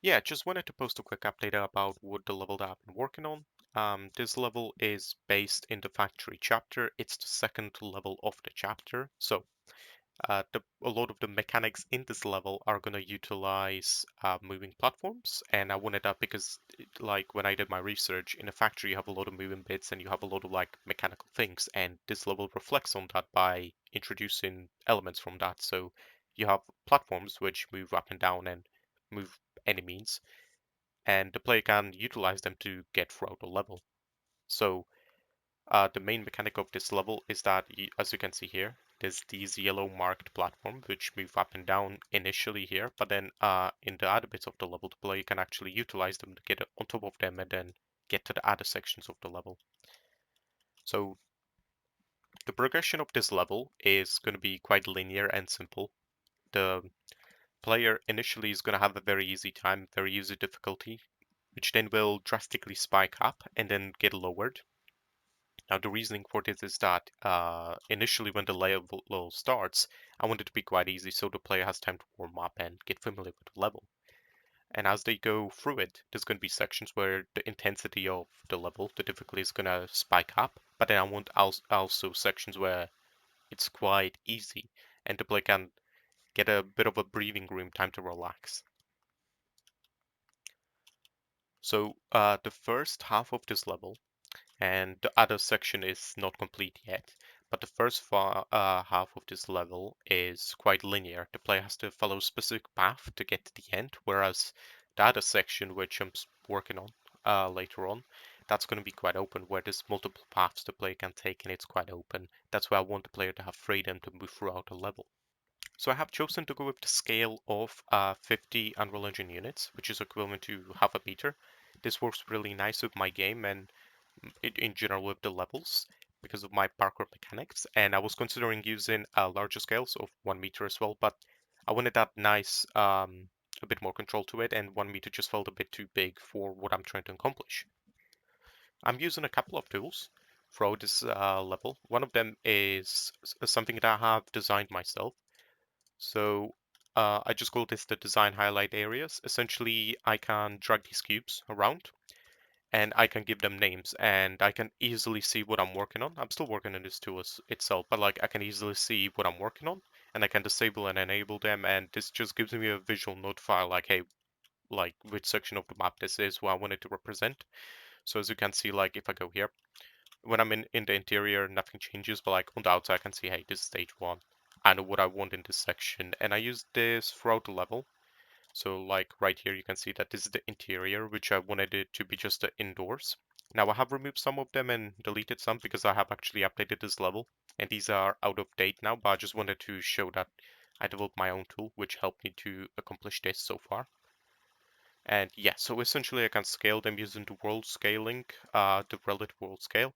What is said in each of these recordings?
Yeah, just wanted to post a quick update about what the level that I've been working on. This level is based in the factory chapter. It's the second level of the chapter. So a lot of the mechanics in this level are going to utilize moving platforms. And I wanted that because like when I did my research in a factory, you have a lot of moving bits and you have a lot of like mechanical things. And this level reflects on that by introducing elements from that. So you have platforms which move up and down and move enemies and the player can utilize them to get throughout the level. So the main mechanic of this level is that, as you can see here, there's these yellow marked platforms which move up and down initially here, but then in the other bits of the level, the player can actually utilize them to get on top of them and then get to the other sections of the level. So the progression of this level is going to be quite linear and simple. The player initially is going to have a very easy time, very easy difficulty, which then will drastically spike up and then get lowered. Now, the reasoning for this is that initially when the level starts, I want it to be quite easy so the player has time to warm up and get familiar with the level. And as they go through it, there's going to be sections where the intensity of the level, the difficulty is going to spike up, but then I want also sections where it's quite easy and the player can get a bit of a breathing room time to relax. So the first half of this level and the other section is not complete yet. But the first half of this level is quite linear. The player has to follow a specific path to get to the end, whereas the other section, which I'm working on later on, that's going to be quite open, where there's multiple paths the player can take, and it's quite open. That's why I want the player to have freedom to move throughout the level. So I have chosen to go with the scale of 50 Unreal Engine units, which is equivalent to half a meter. This works really nice with my game and in general with the levels because of my parkour mechanics. And I was considering using larger scales of 1 meter as well, but I wanted that nice, a bit more control to it, and 1 meter just felt a bit too big for what I'm trying to accomplish. I'm using a couple of tools throughout this level. One of them is something that I have designed myself. So I just call this the design highlight areas. Essentially, I can drag these cubes around and I can give them names and I can easily see what I'm working on. I'm still working on this tool itself, but like I can easily see what I'm working on and I can disable and enable them. And this just gives me a visual notifier like, hey, like which section of the map this is, what I want it to represent. So as you can see, like if I go here, when I'm in the interior, nothing changes, but like on the outside, I can see, hey, this is stage one. I know what I want in this section. And I use this throughout the level. So like right here, you can see that this is the interior, which I wanted it to be just the indoors. Now I have removed some of them and deleted some because I have actually updated this level and these are out of date now, but I just wanted to show that I developed my own tool, which helped me to accomplish this so far. And yeah, so essentially I can scale them using the world scaling, the relative world scale.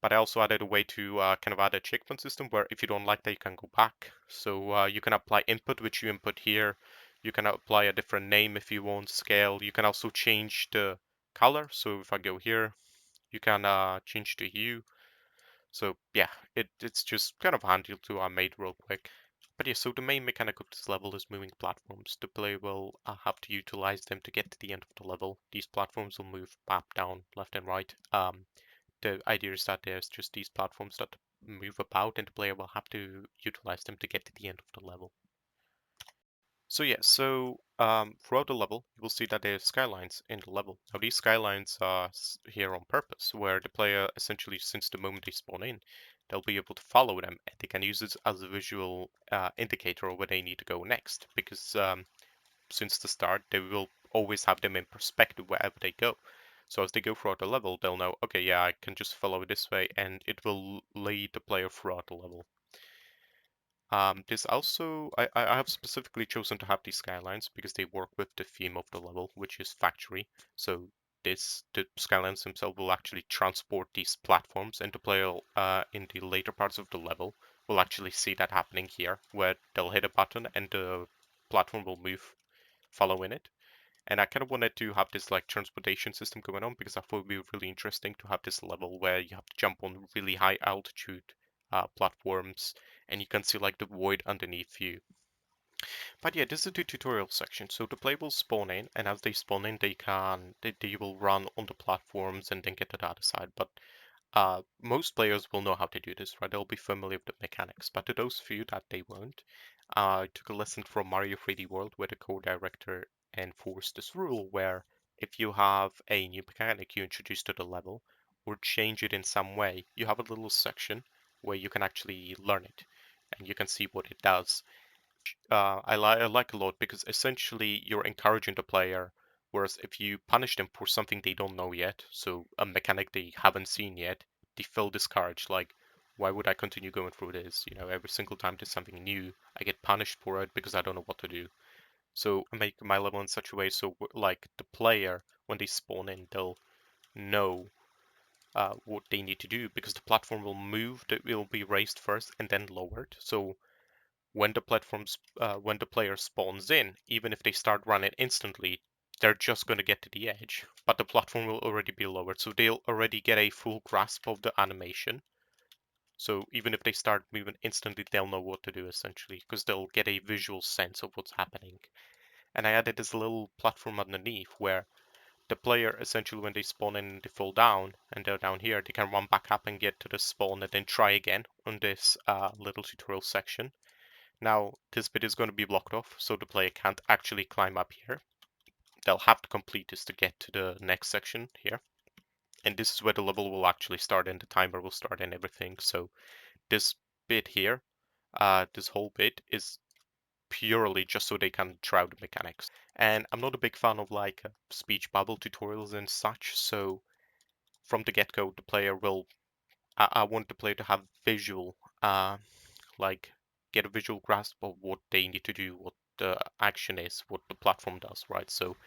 But I also added a way to kind of add a checkpoint system where if you don't like that, you can go back. So you can apply input, which you input here. You can apply a different name if you want, scale. You can also change the color. So if I go here, you can change the hue. So yeah, it's just kind of handy to made real quick. But yeah, so the main mechanic of this level is moving platforms. The player will have to utilize them to get to the end of the level. These platforms will move up, down, left, and right. The idea is that there's just these platforms that move about, and the player will have to utilize them to get to the end of the level. So yeah, so throughout the level, you will see that there's skylines in the level. Now these skylines are here on purpose, where the player essentially, since the moment they spawn in, they'll be able to follow them, and they can use it as a visual indicator of where they need to go next. Because since the start, they will always have them in perspective wherever they go. So as they go throughout the level, they'll know, okay, yeah, I can just follow this way, and it will lead the player throughout the level. This also, I have specifically chosen to have these skylines because they work with the theme of the level, which is factory. So the skylines themselves will actually transport these platforms, and the player in the later parts of the level will actually see that happening here, where they'll hit a button and the platform will move following it. And I kind of wanted to have this like transportation system going on because I thought it would be really interesting to have this level where you have to jump on really high altitude platforms and you can see like the void underneath you. But yeah, this is the tutorial section. So the player will spawn in, and as they spawn in, they will run on the platforms and then get to the other side. But most players will know how to do this, right? They'll be familiar with the mechanics. But to those few that they won't, I took a lesson from Mario 3D World where the co-director enforced this rule where if you have a new mechanic you introduce to the level or change it in some way, you have a little section where you can actually learn it and you can see what it does. I like a lot because essentially you're encouraging the player, whereas if you punish them for something they don't know yet, so a mechanic they haven't seen yet, they feel discouraged. Like, why would I continue going through this? You know, every single time there's something new, I get punished for it because I don't know what to do. So I make my level in such a way so like the player, when they spawn in, they'll know what they need to do because the platform will move, it will be raised first and then lowered. So when the player spawns in, even if they start running instantly, they're just going to get to the edge, but the platform will already be lowered, so they'll already get a full grasp of the animation. So even if they start moving instantly, they'll know what to do essentially, because they'll get a visual sense of what's happening. And I added this little platform underneath where the player essentially when they spawn in they fall down and they're down here, they can run back up and get to the spawn and then try again on this little tutorial section. Now, this bit is going to be blocked off, so the player can't actually climb up here. They'll have to complete this to get to the next section here. And this is where the level will actually start and the timer will start and everything. So this bit here, this whole bit is purely just so they can try out the mechanics. And I'm not a big fan of like speech bubble tutorials and such, so from the get-go, the player will, I want the player to have visual like get a visual grasp of what they need to do, what the action is, what the platform does, right? So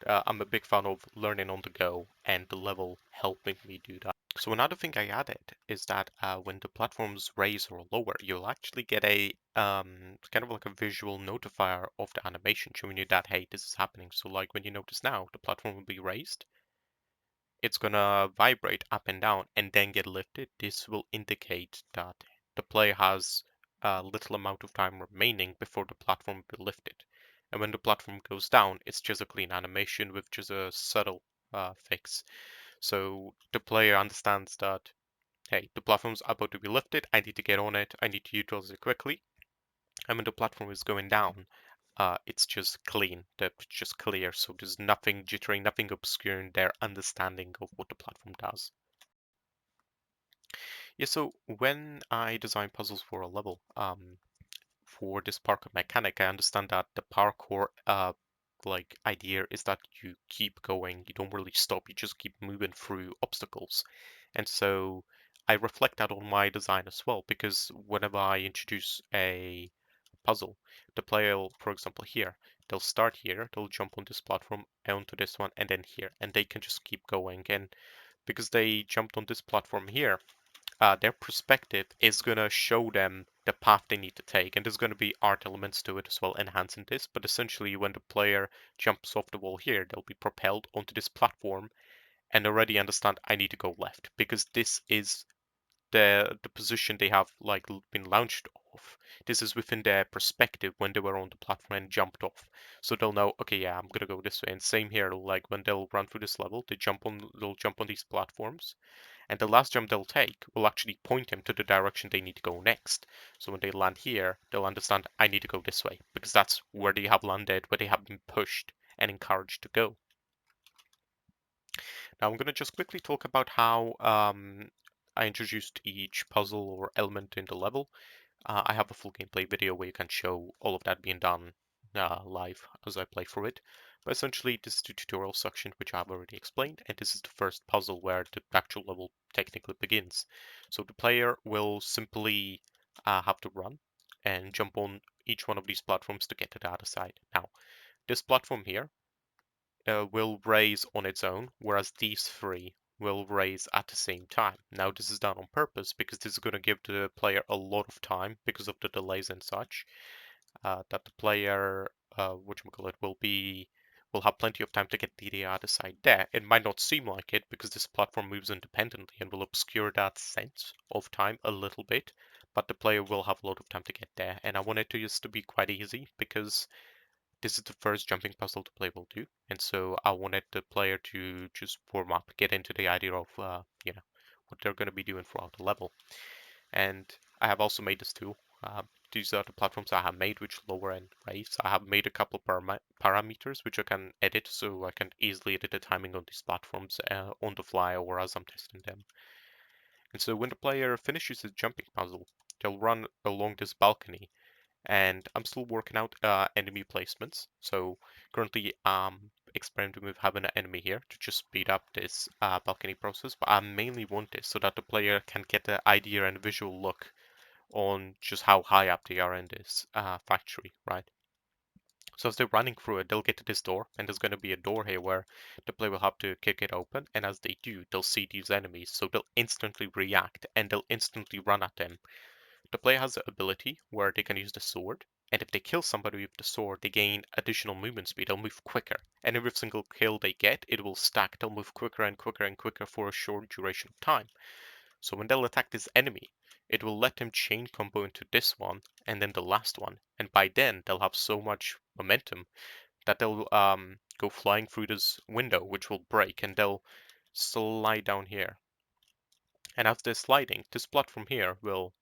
I'm a big fan of learning on the go and the level helping me do that. So another thing I added is that when the platforms raise or lower, you'll actually get a kind of like a visual notifier of the animation showing you that, hey, this is happening. So like when you notice now, the platform will be raised, it's gonna vibrate up and down and then get lifted. This will indicate that the player has a little amount of time remaining before the platform will be lifted. And when the platform goes down, it's just a clean animation with just a subtle fix. So the player understands that, hey, the platform's about to be lifted, I need to get on it, I need to utilize it quickly. And when the platform is going down, it's just clean, it's just clear. So there's nothing jittering, nothing obscuring their understanding of what the platform does. Yeah, so when I design puzzles for a level, for this parkour mechanic, I understand that the parkour like idea is that you keep going, you don't really stop, you just keep moving through obstacles. And so I reflect that on my design as well, because whenever I introduce a puzzle, the player will, for example, here, they'll start here, they'll jump on this platform, onto this one, and then here, and they can just keep going. And because they jumped on this platform here, their perspective is going to show them the path they need to take. And there's going to be art elements to it as well, enhancing this. But essentially, when the player jumps off the wall here, they'll be propelled onto this platform and already understand I need to go left because this is the position they have like been launched off. This is within their perspective when they were on the platform and jumped off. So they'll know, okay, yeah, I'm gonna go this way. And same here, like when they'll run through this level, they'll jump on these platforms and the last jump they'll take will actually point them to the direction they need to go next. So when they land here, they'll understand I need to go this way because that's where they have landed, where they have been pushed and encouraged to go. Now I'm going to just quickly talk about how I introduced each puzzle or element in the level. I have a full gameplay video where you can show all of that being done live as I play through it. But essentially, this is the tutorial section, which I've already explained, and this is the first puzzle where the actual level technically begins. So the player will simply have to run and jump on each one of these platforms to get to the other side. Now, this platform here will raise on its own, whereas these three will raise at the same time. Now this is done on purpose because this is going to give the player a lot of time because of the delays and such, that the player, whatchamacallit, will have plenty of time to get to the other side there. It might not seem like it because this platform moves independently and will obscure that sense of time a little bit, but the player will have a lot of time to get there. And I want it to just to be quite easy because this is the first jumping puzzle the player will do, and so I wanted the player to just warm up, get into the idea of what they're going to be doing throughout the level. And I have also made this tool. These are the platforms I have made, which lower and raise. I have made a couple of parameters which I can edit, so I can easily edit the timing on these platforms on the fly or as I'm testing them. And so when the player finishes his jumping puzzle, they'll run along this balcony, and I'm still working out enemy placements. So currently I'm experimenting with having an enemy here to just speed up this balcony process, but I mainly want this so that the player can get the idea and visual look on just how high up they are in this factory, right? So as they're running through it, they'll get to this door, and there's going to be a door here where the player will have to kick it open, and as they do, they'll see these enemies, so they'll instantly react, and they'll instantly run at them. The player has the ability where they can use the sword, and if they kill somebody with the sword, they gain additional movement speed. They'll move quicker, and every single kill they get, it will stack. They'll move quicker and quicker and quicker for a short duration of time. So when they'll attack this enemy, it will let them chain combo into this one and then the last one, and by then they'll have so much momentum that they'll go flying through this window, which will break, and they'll slide down here. And as they're sliding, this platform here will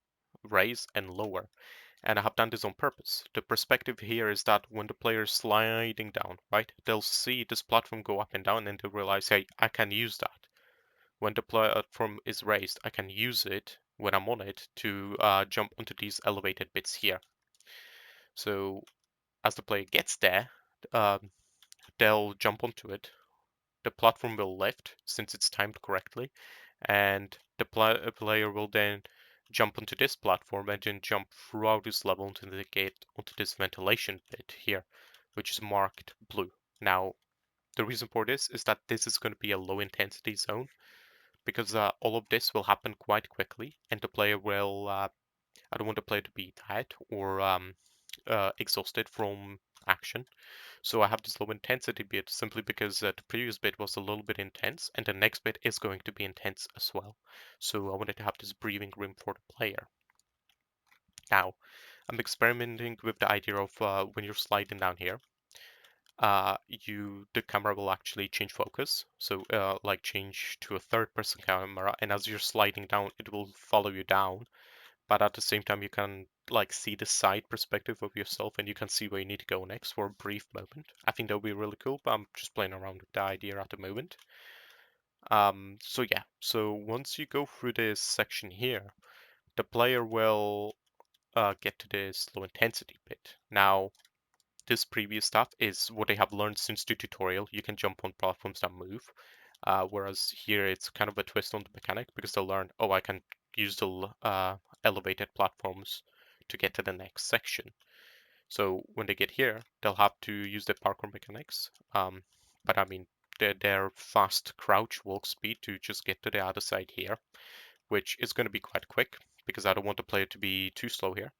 raise and lower. And I have done this on purpose. The perspective here is that when the player is sliding down, right, they'll see this platform go up and down and they'll realize, hey, I can use that. When the platform is raised, I can use it when I'm on it to jump onto these elevated bits here. So as the player gets there, um, they'll jump onto it. The platform will lift since it's timed correctly, and the player will then jump onto this platform and then jump throughout this level until they get onto this ventilation bit here, which is marked blue. Now, the reason for this is that this is going to be a low intensity zone because all of this will happen quite quickly, and the player will. I don't want the player to be tired or exhausted from action. So I have this low intensity bit simply because the previous bit was a little bit intense, and the next bit is going to be intense as well. So I wanted to have this breathing room for the player. Now, I'm experimenting with the idea of when you're sliding down here, the camera will actually change focus. So like change to a third person camera, and as you're sliding down, it will follow you down. But at the same time, you can like see the side perspective of yourself, and you can see where you need to go next for a brief moment. I think that would be really cool, but I'm just playing around with the idea at the moment. So yeah, so once you go through this section here, the player will get to this low intensity bit. Now, this previous stuff is what they have learned since the tutorial. You can jump on platforms that move, whereas here it's kind of a twist on the mechanic because they'll learn, oh, I can use the elevated platforms to get to the next section. So when they get here, they'll have to use the parkour mechanics. But I mean, their fast crouch walk speed to just get to the other side here, which is going to be quite quick because I don't want the player to be too slow here.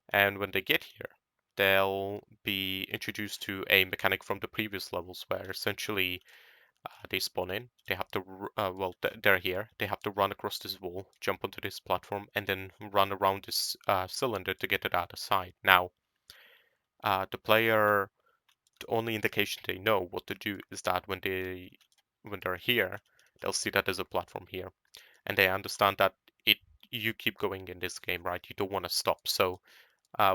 And when they get here, they'll be introduced to a mechanic from the previous levels where essentially they spawn in, they have to, they're here, they have to run across this wall, jump onto this platform, and then run around this cylinder to get to the other side. Now, the player, the only indication they know what to do is that when they're here, they'll see that there's a platform here, and they understand that you keep going in this game, right? You don't want to stop. So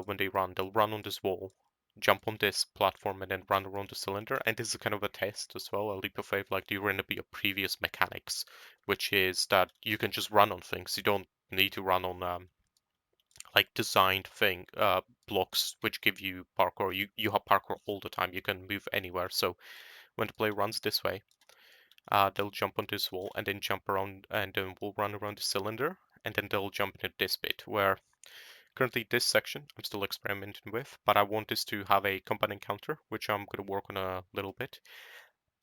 when they run, they'll run on this wall, jump on this platform, and then run around the cylinder. And this is kind of a test as well, a leap of faith, like the Renabia previous mechanics, which is that you can just run on things. You don't need to run on like designed blocks which give you parkour. You have parkour all the time. You can move anywhere. So when the player runs this way, they'll jump on this wall and then jump around, and then we'll run around the cylinder, and then they'll jump into this bit where currently this section I'm still experimenting with, but I want this to have a combat encounter, which I'm going to work on a little bit.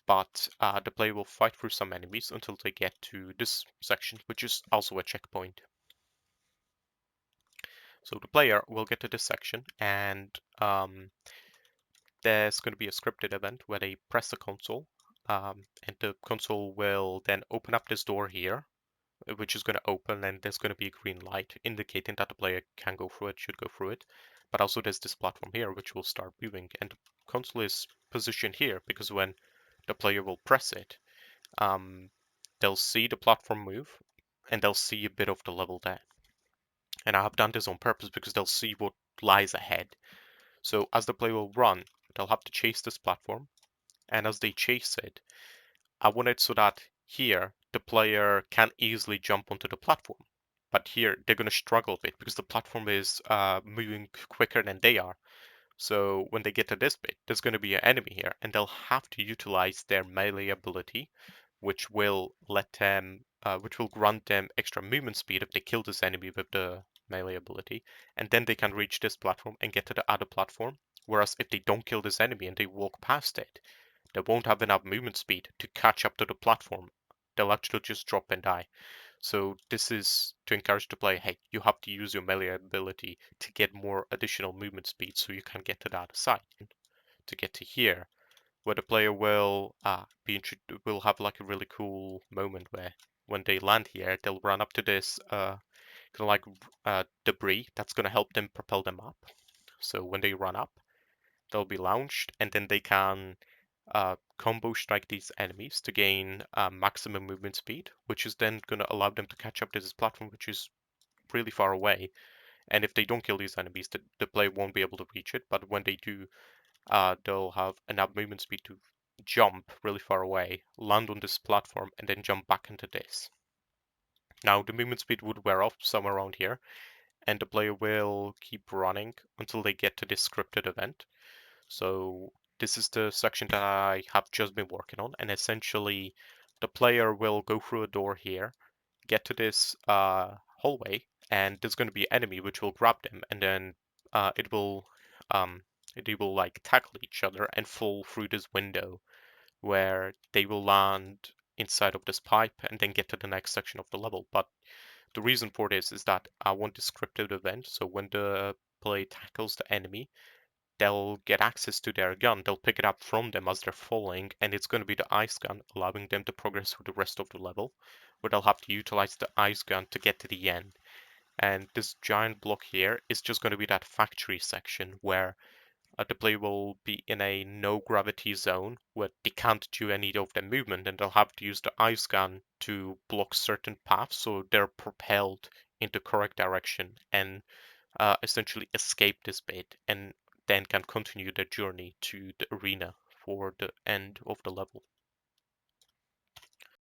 But the player will fight through some enemies until they get to this section, which is also a checkpoint. So the player will get to this section, and there's going to be a scripted event where they press the console, and the console will then open up this door here, which is going to open, and there's going to be a green light indicating that the player can go through it, should go through it. But also there's this platform here which will start moving, and the console is positioned here because when the player will press it, they'll see the platform move and they'll see a bit of the level there. And I have done this on purpose because they'll see what lies ahead. So as the player will run, they'll have to chase this platform, and as they chase it, I want it so that here the player can easily jump onto the platform. But here they're going to struggle with it because the platform is moving quicker than they are. So when they get to this bit, there's going to be an enemy here, and they'll have to utilize their melee ability, which will which will grant them extra movement speed if they kill this enemy with the melee ability, and then they can reach this platform and get to the other platform. Whereas if they don't kill this enemy and they walk past it, they won't have enough movement speed to catch up to the platform. They'll actually just drop and die. So this is to encourage the player, hey, you have to use your melee ability to get more additional movement speed so you can get to the other side. To get to here, where the player will will have like a really cool moment where when they land here, they'll run up to this kind of like debris that's going to help them propel them up. So when they run up, they'll be launched, and then they can combo strike these enemies to gain maximum movement speed, which is then going to allow them to catch up to this platform, which is really far away. And if they don't kill these enemies, the player won't be able to reach it. But when they do, they'll have enough movement speed to jump really far away, land on this platform, and then jump back into this. Now, the movement speed would wear off somewhere around here, and the player will keep running until they get to this scripted event. So this is the section that I have just been working on, and essentially the player will go through a door here, get to this hallway, and there's going to be an enemy which will grab them, and then it will they will like tackle each other and fall through this window where they will land inside of this pipe and then get to the next section of the level. But the reason for this is that I want a scripted event, so when the player tackles the enemy, they'll get access to their gun. They'll pick it up from them as they're falling, and it's going to be the ice gun, allowing them to progress through the rest of the level, where they'll have to utilize the ice gun to get to the end. And this giant block here is just going to be that factory section where the player will be in a no gravity zone where they can't do any of their movement, and they'll have to use the ice gun to block certain paths so they're propelled in the correct direction and essentially escape this bit and then can continue their journey to the arena for the end of the level.